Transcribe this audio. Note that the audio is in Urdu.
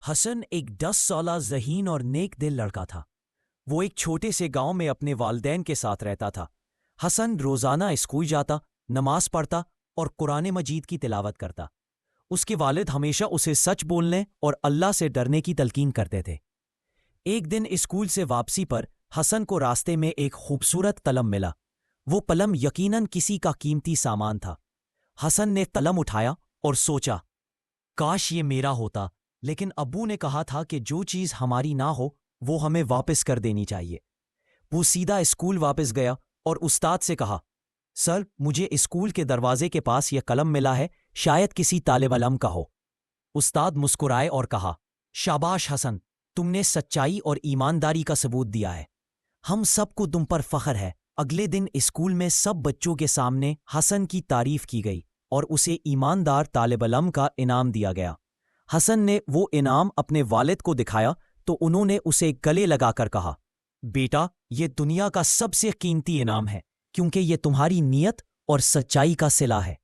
حسن ایک 10 سالہ ذہین اور نیک دل لڑکا تھا۔ وہ ایک چھوٹے سے گاؤں میں اپنے والدین کے ساتھ رہتا تھا۔ حسن روزانہ اسکول جاتا، نماز پڑھتا اور قرآن مجید کی تلاوت کرتا۔ اس کے والد ہمیشہ اسے سچ بولنے اور اللہ سے ڈرنے کی تلقین کرتے تھے۔ ایک دن اسکول سے واپسی پر حسن کو راستے میں ایک خوبصورت قلم ملا۔ وہ قلم یقیناً کسی کا قیمتی سامان تھا۔ حسن نے قلم اٹھایا اور سوچا، کاش یہ میرا ہوتا، لیکن ابو نے کہا تھا کہ جو چیز ہماری نہ ہو وہ ہمیں واپس کر دینی چاہیے۔ وہ سیدھا اسکول واپس گیا اور استاد سے کہا، سر مجھے اسکول کے دروازے کے پاس یہ قلم ملا ہے، شاید کسی طالب علم کا ہو۔ استاد مسکرائے اور کہا، شاباش حسن، تم نے سچائی اور ایمانداری کا ثبوت دیا ہے، ہم سب کو تم پر فخر ہے۔ اگلے دن اسکول میں سب بچوں کے سامنے حسن کی تعریف کی گئی اور اسے ایماندار طالب علم کا انعام دیا گیا۔ حسن نے وہ انعام اپنے والد کو دکھایا تو انہوں نے اسے گلے لگا کر کہا، بیٹا یہ دنیا کا سب سے قیمتی انعام ہے، کیونکہ یہ تمہاری نیت اور سچائی کا صلہ ہے۔